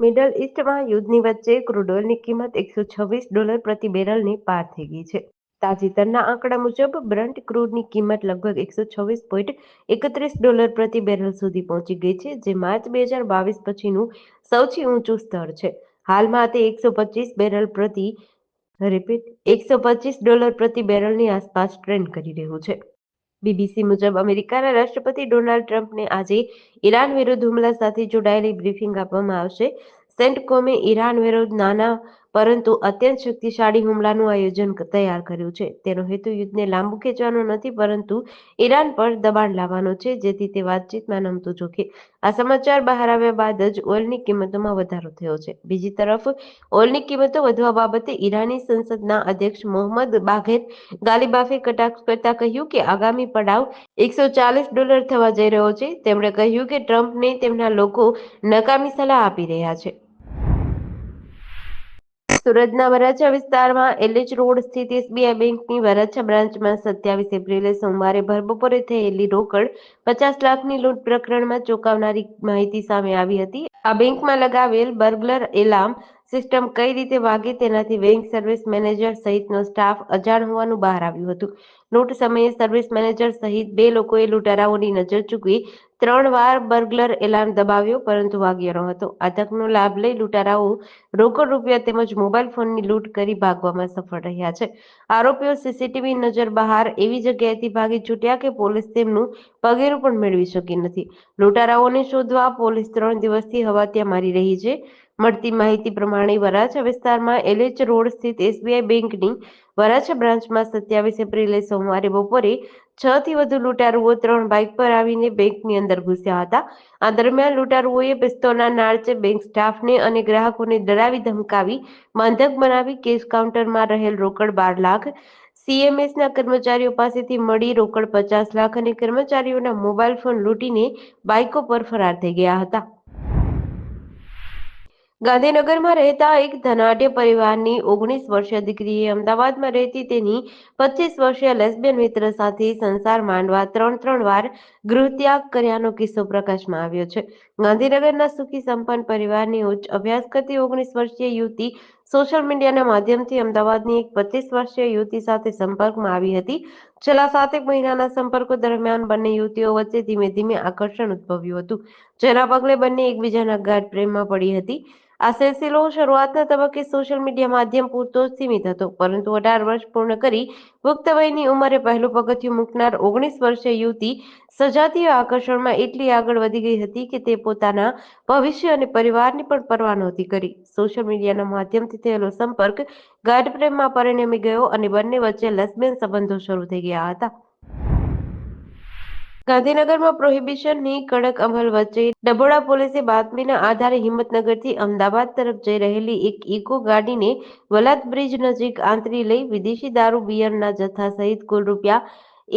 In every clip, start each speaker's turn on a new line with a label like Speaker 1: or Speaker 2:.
Speaker 1: Middle ઈસ્ટમાં યુદ્ધની વચ્ચે crude ઓઇલની કિંમત $126 પ્રતિ બેરલની પાર થઈ ગઈ છે. તાજેતરના આંકડા મુજબ બ્રન્ટ ક્રૂડની કિંમત લગભગ $126.31 પ્રતિ બેરલ સુધી પહોંચી ગઈ છે, જે માર્ચ 2022 પછીનું સૌથી ઊંચું સ્તર છે. હાલમાં તે $125 પ્રતિ બેરલની આસપાસ ટ્રેન્ડ કરી રહ્યું છે. બીબીસી મુજબ અમેરિકાના રાષ્ટ્રપતિ ડોનાલ્ડ ટ્રમ્પને આજે ઈરાન વિરુદ્ધ હુમલા સાથે જોડાયેલી બ્રીફિંગ આપવામાં આવશે. સેન્ટકોમે ઈરાન વિરુદ્ધ નાના પરંતુ અત્યંત શક્તિશાળી હુમલાનું આયોજન તૈયાર કર્યું છે. તેનો હેતુ યુદ્ધને લાંબુ ખેંચવાનો નથી, પરંતુ ઈરાન પર દબાણ લાવવાનો છે, જેથી તે વાતચીતમાં નમતું જોખે. આ સમાચાર બહાર આવ્યા બાદ જ ઓઇલની કિંમતોમાં વધારો થયો છે. બીજી તરફ ઓઇલની કિંમતો વધવા બાબતે ઈરાની સંસદના અધ્યક્ષ મોહમ્મદ બાઘેર ગાલિબાફે કટાક્ષ કરતા કહ્યું કે આગામી પડાવ $140 થવા જઈ રહ્યો છે. તેમણે કહ્યું કે ટ્રમ્પને તેમના લોકો નકામી સલાહ આપી રહ્યા છે. સુરતના વરાછા વિસ્તારમાં એલએચ રોડ સ્થિત એસબીઆઈ બેંકની વરાછા બ્રાન્ચમાં 27 એપ્રિલે સોમવારે ભરબપોરે થયેલી રોકડ 50 લાખની લૂંટ પ્રકરણમાં ચોંકાવનારી માહિતી સામે આવી હતી. આ બેંકમાં લગાવેલ બર્ગલર એલાર્મ સિસ્ટમ કઈ રીતે વાગે તેનાથી બેંક સર્વિસ મેનેજર સહિતનો સ્ટાફ અજાણ હોવાનું બહાર આવ્યું હતું. લૂંટ સમયે સર્વિસ મેનેજર સહિત 2 લોકોએ લૂંટારાઓની નજર ચૂકવી 3 વાર બર્ગલર એલાર્મ દબાવ્યો, પરંતુ વાગ્યો ન હતો. આ તકનો લાભ લઈ લૂંટારાઓ રોકડ રૂપિયા તેમજ મોબાઈલ ફોનની લૂંટ કરી ભાગવામાં સફળ રહ્યા છે. આરોપીઓ સીસીટીવી નજર બહાર એવી જગ્યાએથી ભાગી છૂટ્યા કે પોલીસ તેમનું પગેરું પણ મેળવી શકી નથી. લૂંટારાઓને શોધવા પોલીસ 3 દિવસથી હવાતિયા મારી રહી છે. મળતી માહિતી પ્રમાણે વરાછા વિસ્તારમાં એલએચ રોડ સ્થિત એસબીઆઈ બેંકની વરાછા બ્રાન્ચમાં 27 એપ્રિલે સોમવારે બપોરે 6 થી વધુ લૂંટારુઓ 3 બાઇક પર આવીને બેંકની અંદર ઘૂસ્યા હતા. આ દરમિયાન લૂંટારુઓએ પિસ્તોલના નાળચે બેંક સ્ટાફને અને ગ્રાહકોને ડરાવી ધમકાવી બંધક બનાવી કેશ કાઉન્ટરમાં રહેલ રોકડ 12 લાખ, સીએમએસના કર્મચારીઓ પાસેથી મળી રોકડ 50 લાખ અને કર્મચારીઓના મોબાઈલ ફોન લૂંટીને બાઇકો પર ફરાર થઈ ગયા હતા. ગાંધીનગરમાં રહેતા એક ધનાઢ્ય પરિવારની 19 વર્ષીય દીકરીએ અમદાવાદમાં રહેતી તેની 25 વર્ષીય લેસ્બિયન મિત્ર સાથે સંસાર માંડવા 3 વાર ગૃહત્યાગ કર્યાનો કિસ્સો પ્રકાશમાં આવ્યો છે. ગાંધીનગરના સુખી સંપન્ન પરિવારની ઉચ્ચ અભ્યાસ કરતી 19 વર્ષીય યુવતી સોશિયલ મીડિયાના માધ્યમથી અમદાવાદની એક 25 વર્ષીય યુવતી સાથે સંપર્કમાં આવી હતી. છેલ્લા 7 મહિનાના સંપર્કો દરમિયાન બંને યુવતીઓ વચ્ચે ધીમે ધીમે આકર્ષણ ઉદ્ભવ્યું હતું, જેના પગલે બંને એકબીજાના ગાઢ પ્રેમમાં પડી હતી. આ સિલસિલો શરૂઆતના તબક્કે સોશિયલ મીડિયા માધ્યમ પૂરતો જ સીમિત હતો, પરંતુ 18 વર્ષ પૂર્ણ કરી પુખ્ત વયની ઉંમરે પહેલું પગથિયું મૂકનાર 19 વર્ષીય યુવતી સજાતીય આકર્ષણમાં એટલી આગળ વધી ગઈ હતી કે તે પોતાના ભવિષ્ય અને પરિવારની પણ પરવા નહોતી કરી. સોશિયલ મીડિયાના માધ્યમથી થયેલો સંપર્ક ગાઢ પ્રેમમાં પરિણમી ગયો અને બંને વચ્ચે લેસ્બિયન સંબંધો શરૂ થઈ ગયા હતા. ગાંધીનગરમાં પ્રોહિબિશનની કડક અમલ વચ્ચે ડભોડા પોલીસે બાતમીના આધારે હિંમતનગરથી અમદાવાદ તરફ જઈ રહેલી એક ઇકો ગાડીને વલાદ બ્રિજ નજીક આંતરી લઈ વિદેશી દારૂ બિયરના જથ્થા સહિત કુલ રૂપિયા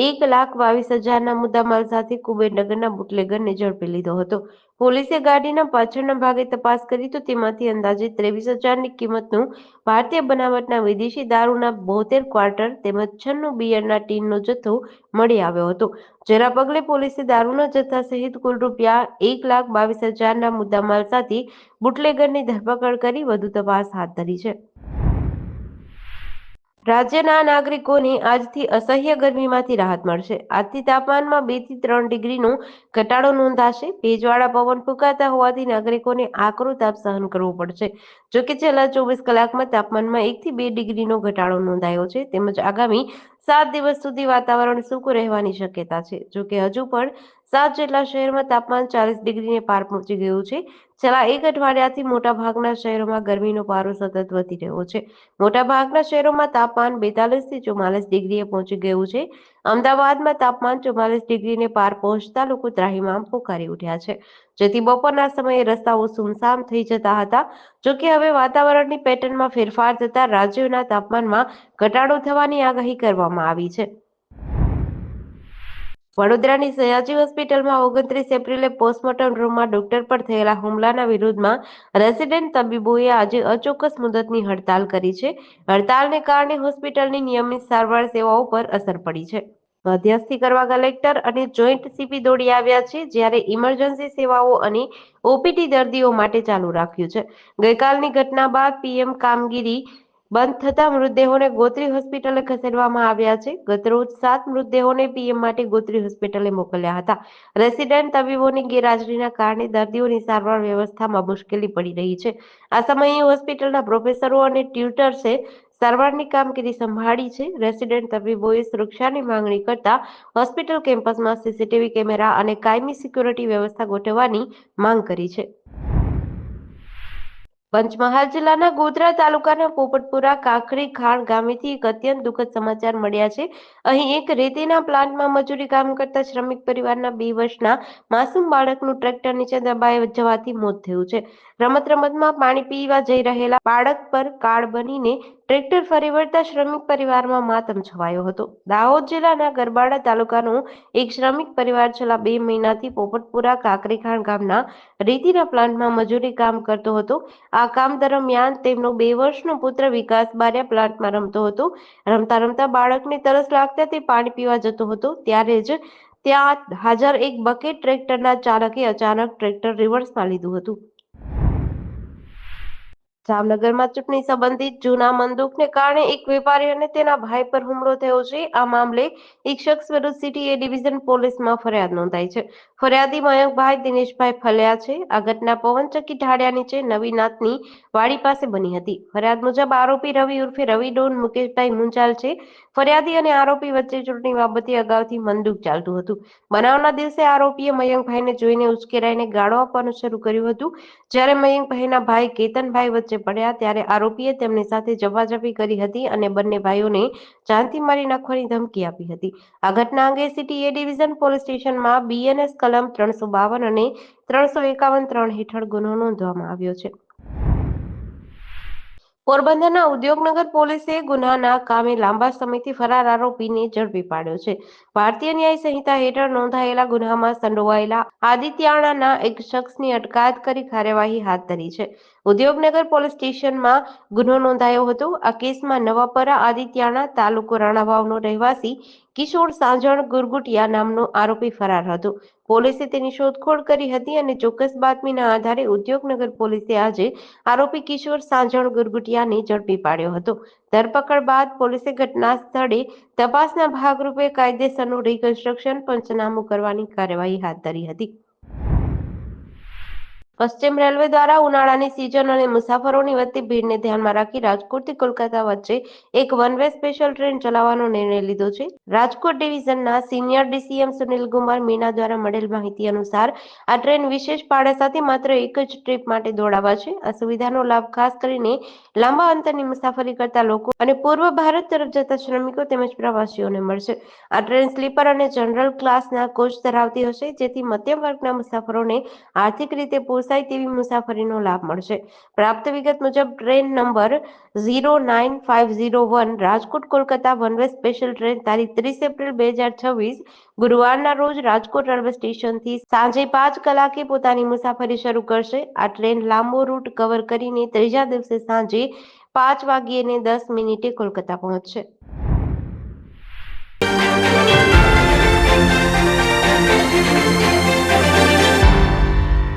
Speaker 1: 1,22,000ના મુદ્દામાલ સાથે કુબેરનગરના બુટલેગરને ઝડપી લીધો હતો. પોલીસે ગાડીના પાછળના ભાગે તપાસ કરી તો તેમાંથી અંદાજે 23,000ની કિંમતનું ભારતીય બનાવટના વિદેશી દારૂના 72 ક્વાર્ટર તેમજ 96 બિયરના ટીનનો જથ્થો મળી આવ્યો હતો, જેના પગલે પોલીસે દારૂના જથ્થા સહિત કુલ રૂપિયા 1,22,000ના મુદ્દામાલ સાથે બુટલેગરની ધરપકડ કરી વધુ તપાસ હાથ ધરી છે. રાજ્યના નાગરિકોને આજથી અસહ્ય ગરમીમાંથી રાહત મળશે. આજથી તાપમાનમાં 2 થી 3 ડિગ્રીનો ઘટાડો નોંધાશે. ભેજવાળા પવન ફૂંકાતા હોવાથી નાગરિકોને આકરો તાપ સહન કરવો પડશે. જોકે છેલ્લા 24 કલાકમાં તાપમાનમાં 1 થી 2 ડિગ્રીનો ઘટાડો નોંધાયો છે, તેમજ આગામી 7 દિવસ સુધી વાતાવરણ સૂકું રહેવાની શક્યતા છે. જોકે હજુ પણ 7 જેટલા શહેરમાં તાપમાન 40 ડિગ્રીને પાર પહોંચી ગયું છે. છેલ્લા એક અઠવાડિયાથી મોટાભાગના શહેરોમાં ગરમીનો પારો સતત વધી રહ્યો છે. મોટાભાગના શહેરોમાં તાપમાન 42 થી 44 ડિગ્રીએ પહોંચી ગયું છે. અમદાવાદમાં તાપમાન 44 ડિગ્રીને પાર પહોંચતા લોકો ત્રાહિમામ પોકારી ઉઠ્યા છે, જેથી બપોરના સમયે રસ્તાઓ સુમસામ થઈ જતા હતા. જોકે હવે વાતાવરણની પેટર્નમાં ફેરફાર થતા રાજ્યના તાપમાનમાં ઘટાડો થવાની આગાહી કરવામાં આવી છે. વડોદરાની સયાજી હોસ્પિટલમાં 29 એપ્રિલે પોસ્ટમોર્ટમ રૂમમાં ડોક્ટર પર થયેલા હુમલાના વિરોધમાં રેસિડેન્ટ તબીબોએ આજે અચોક્કસ મુદતની હડતાલ કરી છે. હડતાલને કારણે હોસ્પિટલની નિયમિત સારવાર સેવાઓ પર અસર પડી છે. મધ્યસ્થી કરવા કલેક્ટર અને જોઈન્ટ સીપી દોડી આવ્યા છે, જ્યારે ઇમરજન્સી સેવાઓ અને ઓપીટી દર્દીઓ માટે ચાલુ રાખ્યું છે. ગઈકાલની ઘટના બાદ પીએમ કામગીરી બંધ થતા મૃતદેહોને ગોત્રી હોસ્પિટલે ખસેડવામાં આવ્યા છે. ગતરોજ 7 મૃતદેહોને પીએમ માટે ગોત્રી હોસ્પિટલે મોકલ્યા હતા. રેસિડેન્ટ તબીબોની ગેરહાજરીના કારણે દર્દીઓની સારવાર વ્યવસ્થામાં મુશ્કેલી પડી રહી છે. આ સમયે હોસ્પિટલના પ્રોફેસરો અને ટ્યુટર્સે સારવારની કામગીરી સંભાળી છે. રેસિડેન્ટ તબીબોએ સુરક્ષાની માંગણી કરતા હોસ્પિટલ કેમ્પસમાં સીસીટીવી કેમેરા અને કાયમી સિક્યોરિટી વ્યવસ્થા ગોઠવવાની માંગ કરી છે. પંચમહાલ જિલ્લાના ગોધરા તાલુકાના પોપટપુરા કાંકરી ખાણ ગામેથી એક અત્યંત દુઃખદ સમાચાર મળ્યા છે. અહીં એક રેતીના પ્લાન્ટમાં મજૂરી કામ કરતા શ્રમિક પરિવારના 2 વર્ષના માસૂમ બાળકનું ટ્રેક્ટર નીચે દબાઈ જવાથી મોત થયું છે. રમતમાં પાણી પીવા જઈ રહેલા બાળક પર કાળ બનીને ટ્રેક્ટર ફરી વળતા શ્રમિક પરિવારમાં માતમ છવાયો હતો. દાહોદ જિલ્લાના ગરબાડા તાલુકાનો એક શ્રમિક પરિવાર છેલ્લા 2 મહિનાથી પોપટપુરા કાંકરીખાણ ગામના રેતીના પ્લાન્ટમાં મજૂરી કામ કરતો હતો. આ કામ દરમિયાન તેમનો 2 વર્ષનો પુત્ર વિકાસ બારિયા પ્લાન્ટમાં રમતો હતો. રમતા રમતા બાળકને તરસ લાગતા તે પાણી પીવા જતો હતો. ત્યારે જ ત્યાં હાજર એક બકેટ ટ્રેક્ટરના ચાલકે અચાનક ટ્રેક્ટર રિવર્સમાં લીધું હતું. જામનગરમાં ચૂંટણી સંબંધિત જૂના બંદૂકને કારણે એક વેપારી અને તેના ભાઈ પર હુમલો થયો છે. આ મામલે એક શખ્સ વિરુદ્ધ સિટી એ ડિવિઝન પોલીસમાં ફરિયાદ નોંધાઈ છે. ફરિયાદી મયંકભાઈ દિનેશભાઈ ફલ્યા છે. આ ઘટના પવનચક્કી ઢાળિયા નીચે નવીનાથની વાડી પાસે બની હતી. ફરિયાદ મુજબ આરોપી રવિ ઉર્ફે રવિ ડોન મુકેશભાઈ મુંજાલ છે. ફરિયાદી અને આરોપી વચ્ચે ચૂંટણી બાબતે અગાઉથી બંદૂક ચાલતું હતું. બનાવના દિવસે આરોપીએ મયંકભાઈને જોઈને ઉશ્કેરાઈને ગાળો આપવાનું શરૂ કર્યું હતું. જ્યારે મયંકભાઈના ભાઈ કેતનભાઈ વચ્ચે પડ્યા ત્યારે આરોપીએ તેમની સાથે ઝપાઝપી કરી હતી અને બંને ભાઈઓને જાનથી મારી નાખવાની ધમકી આપી હતી. આ ઘટના અંગે સિટી એ ડિવિઝન પોલીસ સ્ટેશનમાં બીએનએસ કલમ 352 અને 351(3) હેઠળ ગુનો નોંધવામાં આવ્યો છે. પોરબંદરના ઉદ્યોગનગર પોલીસે ગુનાના કામે લાંબા સમયથી ફરાર આરોપીને ઝડપી પાડ્યો છે. ભારતીય ન્યાય સંહિતા હેઠળ નોંધાયેલા ગુનામાં સંડોવાયેલા આદિત્યાણાના એક શખ્સની અટકાયત કરી કાર્યવાહી હાથ ધરી છે. ઉદ્યોગનગર પોલીસ સ્ટેશનમાં ગુનો નોંધાયો હતો. આ કેસમાં નવાપરા આદિત્યાણા તાલુકો રાણાવાવનો રહેવાસી કિશોર સાંજણ ગુરગુટિયા નામનો આરોપી ફરાર હતો. પોલીસે તેની શોધખોળ કરી હતી અને ચોક્કસ બાતમીના આધારે ઉદ્યોગનગર પોલીસે આજે આરોપી કિશોર સાંજણ ગુરગુટિયાને ઝડપી પાડ્યો હતો. ધરપકડ બાદ પોલીસે ઘટના સ્થળે તપાસના ભાગરૂપે કાયદેસરનું રિકન્સ્ટ્રક્શન પંચનામું કરવાની કાર્યવાહી હાથ ધરી હતી. પશ્ચિમ રેલવે દ્વારા ઉનાળાની સિઝન અને મુસાફરોની વધતી ભીડને ધ્યાનમાં રાખી રાજકોટથી કોલકાતા વચ્ચે એક વન વે સ્પેશિયલ ટ્રેન ચલાવવાનો નિર્ણય લીધો છે. રાજકોટ ડિવિઝનના સિનિયર ડીસીએમ સુનિલ કુમાર મીના દ્વારા મળેલ માહિતી અનુસાર આ ટ્રેન વિશેષ ભાડા સાથે માત્ર એક જ ટ્રીપ માટે દોડાવાશે. આ સુવિધાનો લાભ ખાસ કરીને લાંબા અંતરની મુસાફરી કરતા લોકો અને પૂર્વ ભારત તરફ જતા શ્રમિકો તેમજ પ્રવાસીઓને મળશે. આ ટ્રેન સ્લીપર અને જનરલ ક્લાસના કોચ ધરાવતી હશે, જેથી મધ્યમ વર્ગના મુસાફરોને આર્થિક રીતે પોસાય તેવી મુસાફરીનો લાભ મળશે. પ્રાપ્ત વિગત મુજબ train number 09501 Rajkot Kolkata one way special train તારીખ 30 એપ્રિલ 2026 ગુરુવારના રોજ રાજકોટ રેલવે સ્ટેશનથી સાંજે 5 કલાકે પોતાની મુસાફરી શરૂ કરશે. આ ટ્રેન લાંબો રૂટ કવર કરીને ત્રીજા દિવસે સાંજે 5:10 કોલકાતા પહોંચશે.